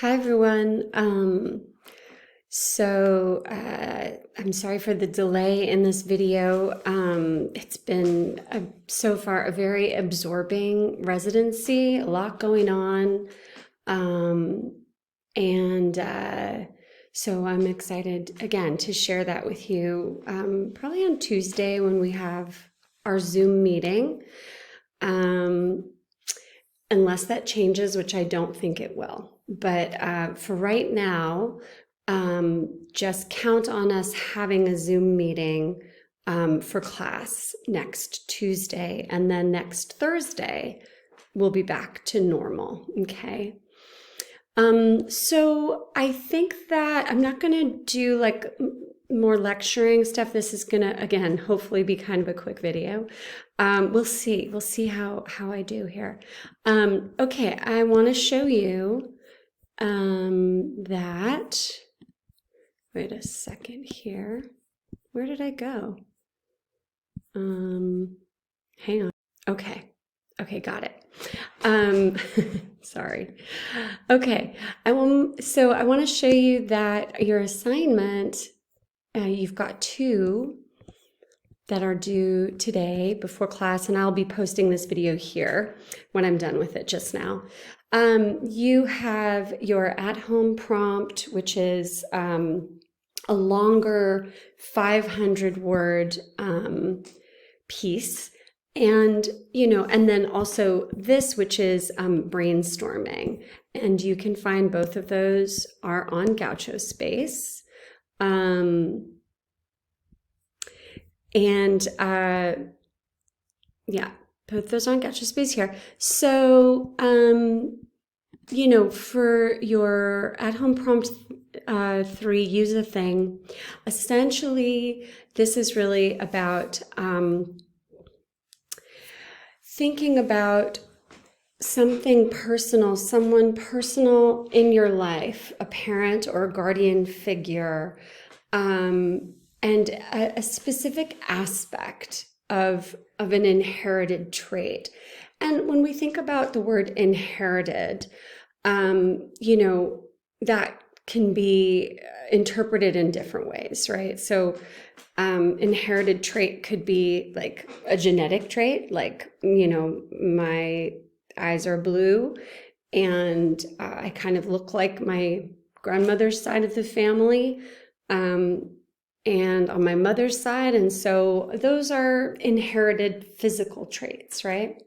Hi everyone. I'm sorry for the delay in this video. It's been so far a very absorbing residency, a lot going on. Um, and so I'm excited again to share that with you, probably on Tuesday when we have our Zoom meeting. Um, Unless that changes, which I don't think it will. But for right now, just count on us having a Zoom meeting for class next Tuesday. And then next Thursday, we'll be back to normal. Okay. So I think that I'm not going to do like more lecturing stuff. This is going to, again, hopefully be kind of a quick video. We'll see. We'll see how I do here. Okay, I want to show you that. Wait a second here. Where did I go? Hang on. Okay. Okay, got it. Sorry. Okay, so I want to show you that your assignment, you've got two that are due today before class, and I'll be posting this video here when I'm done with it just now. You have your at-home prompt, which is a longer 500-word piece. And, and then also this, which is brainstorming. And you can find both of those are on Gaucho Space. Yeah, both those on Gaucho Space here. So, for your at-home prompt 3, use a thing. Essentially, this is really about thinking about something personal, someone personal in your life, a parent or a guardian figure, and a specific aspect of an inherited trait. And when we think about the word inherited, that can be interpreted in different ways, right? So inherited trait could be like a genetic trait, like, my eyes are blue and I kind of look like my grandmother's side of the family, and on my mother's side. And so those are inherited physical traits, right?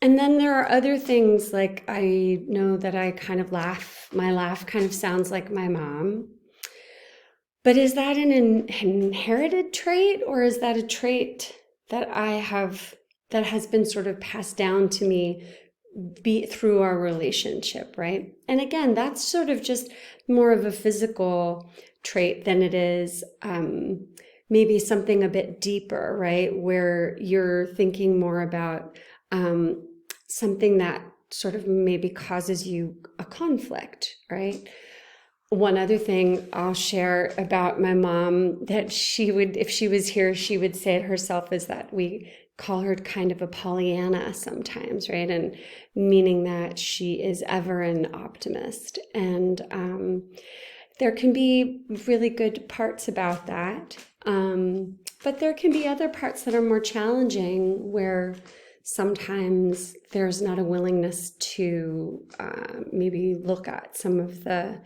And then there are other things, like I know that I kind of laugh. My laugh kind of sounds like my mom. But is that an inherited trait, or is that a trait that that has been sort of passed down to me through our relationship, right? And again, that's sort of just more of a physical trait than it is maybe something a bit deeper, right? Where you're thinking more about something that sort of maybe causes you a conflict, right? One other thing I'll share about my mom that she would, if she was here, she would say it herself, is that we call her kind of a Pollyanna sometimes, right? And meaning that she is ever an optimist. And there can be really good parts about that. But there can be other parts that are more challenging, where sometimes there's not a willingness to maybe look at some of the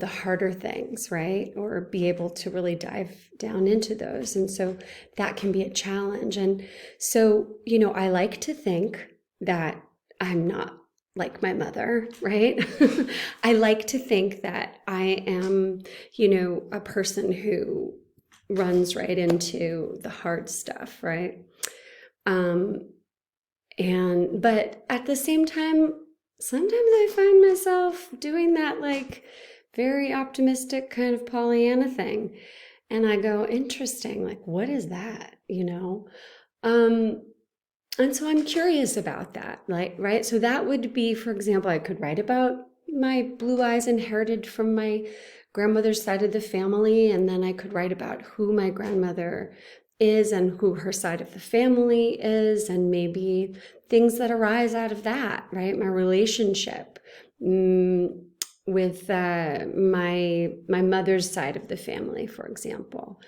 harder things, right? Or be able to really dive down into those. And so that can be a challenge. And so, I like to think that I'm not like my mother, right? I like to think that I am, a person who runs right into the hard stuff, right? But at the same time, sometimes I find myself doing that like very optimistic kind of Pollyanna thing. And I go, interesting, like, what is that, And so I'm curious about that, like, right? So that would be, for example, I could write about my blue eyes inherited from my grandmother's side of the family, and then I could write about who my grandmother is and who her side of the family is, and maybe things that arise out of that, right? My relationship with my mother's side of the family, for example.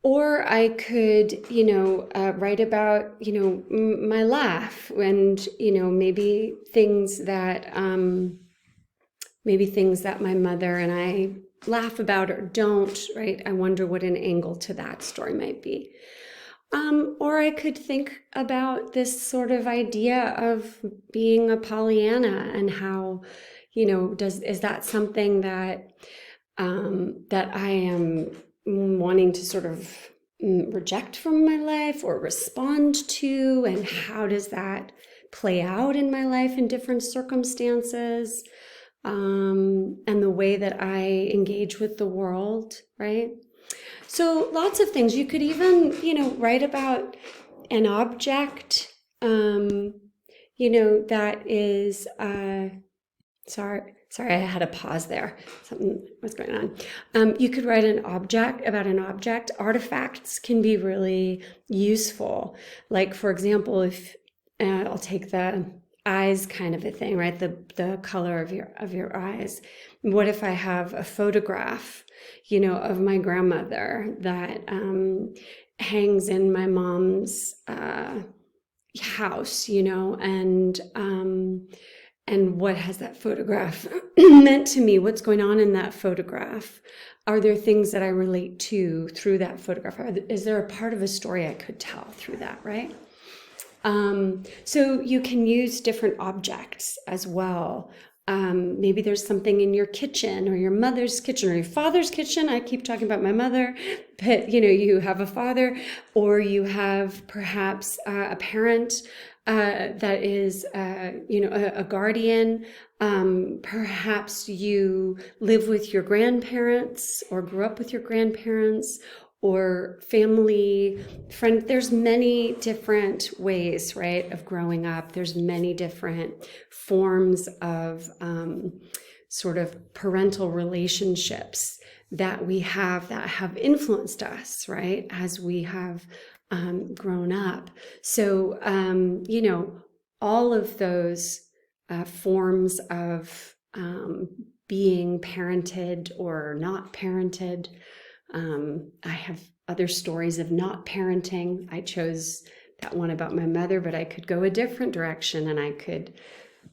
Or I could, write about, my laugh and, maybe things that my mother and I laugh about or don't, right? I wonder what an angle to that story might be. Or I could think about this sort of idea of being a Pollyanna and how, is that something that that I am wanting to sort of reject from my life or respond to, and how does that play out in my life in different circumstances, and the way that I engage with the world, right? So lots of things. You could even, write about an object, that is, sorry, I had a pause there. Something was going on. You could write about an object. Artifacts can be really useful. Like, for example, if I'll take the eyes kind of a thing, right? The color of your eyes. What if I have a photograph, of my grandmother that hangs in my mom's house, and what has that photograph meant to me? What's going on in that photograph? Are there things that I relate to through that photograph? Is there a part of a story I could tell through that, right? So you can use different objects as well. Maybe there's something in your kitchen or your mother's kitchen or your father's kitchen. I keep talking about my mother, but you have a father, or you have perhaps a parent that is, a guardian. Perhaps you live with your grandparents or grew up with your grandparents, or family, friend. There's many different ways, right, of growing up. There's many different forms of sort of parental relationships that we have that have influenced us, right, as we have grown up. So, all of those forms of being parented or not parented. I have other stories of not parenting. I chose that one about my mother, but I could go a different direction and I could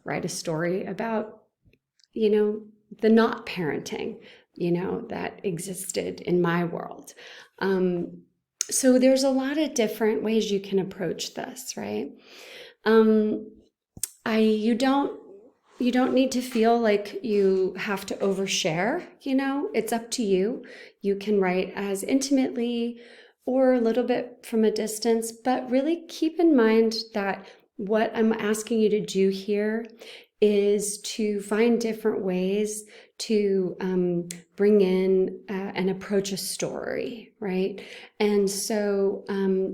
write a story about, the not parenting, that existed in my world. So there's a lot of different ways you can approach this, right? You don't need to feel like you have to overshare, it's up to you. You can write as intimately or a little bit from a distance, but really keep in mind that what I'm asking you to do here is to find different ways to bring in and approach a story, right? And so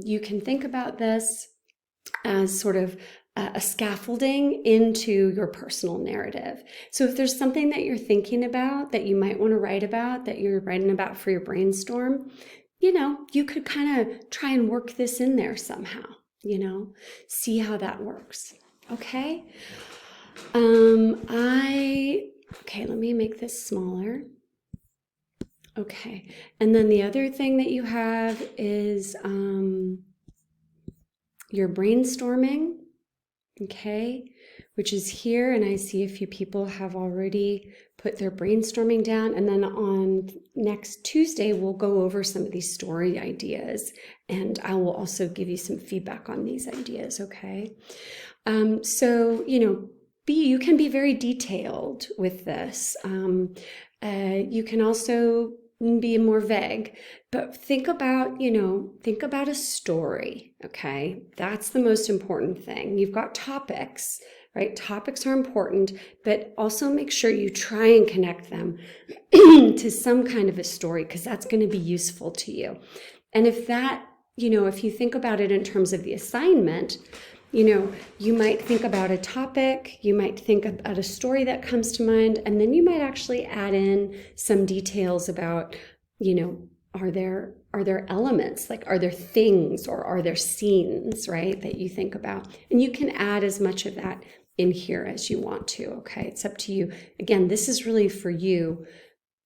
you can think about this as sort of a scaffolding into your personal narrative. So if there's something that you're thinking about that you might want to write about, that you're writing about for your brainstorm, you could kind of try and work this in there somehow, see how that works. Okay. Okay, let me make this smaller. Okay. And then the other thing that you have is your brainstorming. Okay, which is here, and I see a few people have already put their brainstorming down. And then on next Tuesday, we'll go over some of these story ideas, and I will also give you some feedback on these ideas, okay? So, you can be very detailed with this. You can also be more vague, but think about a story, okay? That's the most important thing. You've got topics, right? Topics are important, but also make sure you try and connect them to some kind of a story, because that's going to be useful to you. And if you think about it in terms of the assignment, you might think about a topic, you might think about a story that comes to mind, and then you might actually add in some details about, are there elements, like are there things or are there scenes, right, that you think about? And you can add as much of that in here as you want to, okay? It's up to you. Again, this is really for you,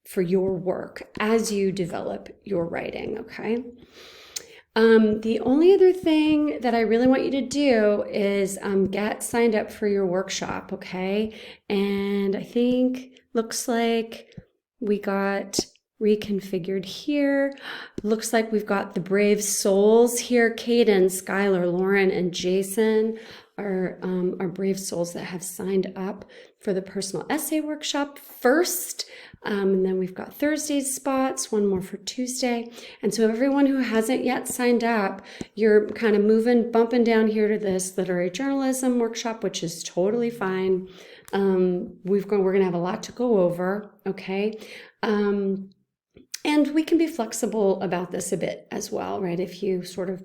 for your work as you develop your writing, okay? The only other thing that I really want you to do is get signed up for your workshop, okay? And I think looks like we got reconfigured here. Looks like we've got the brave souls here. Kaden, Skylar, Lauren, and Jason are brave souls that have signed up for the personal essay workshop first. And then we've got Thursday's spots, one more for Tuesday. And so everyone who hasn't yet signed up, you're kind of bumping down here to this literary journalism workshop, which is totally fine. We're going to have a lot to go over, okay? And we can be flexible about this a bit as well, right? If you sort of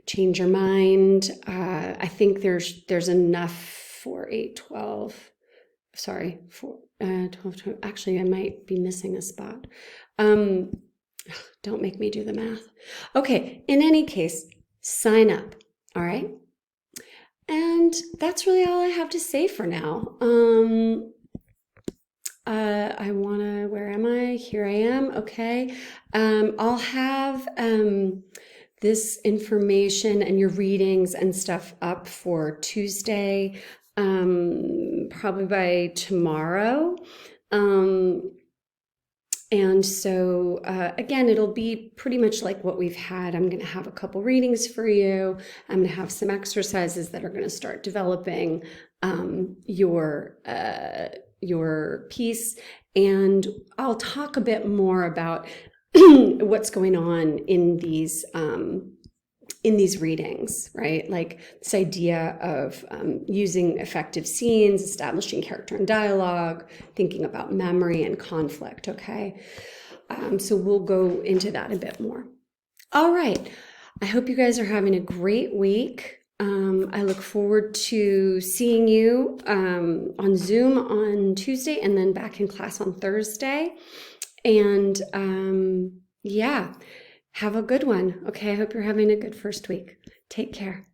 change your mind, I think there's enough for 8, 12. Sorry, for 12. Actually, I might be missing a spot. Don't make me do the math. Okay, in any case, sign up, all right? And that's really all I have to say for now. Where am I? Here I am, okay. I'll have this information and your readings and stuff up for Tuesday, probably by tomorrow. And so, again, it'll be pretty much like what we've had. I'm going to have a couple readings for you. I'm going to have some exercises that are going to start developing your piece. And I'll talk a bit more about what's going on in these readings, right? Like this idea of using effective scenes, establishing character and dialogue, thinking about memory and conflict, okay? So we'll go into that a bit more. All right. I hope you guys are having a great week. I look forward to seeing you on Zoom on Tuesday and then back in class on Thursday. And yeah. Have a good one. Okay, I hope you're having a good first week. Take care.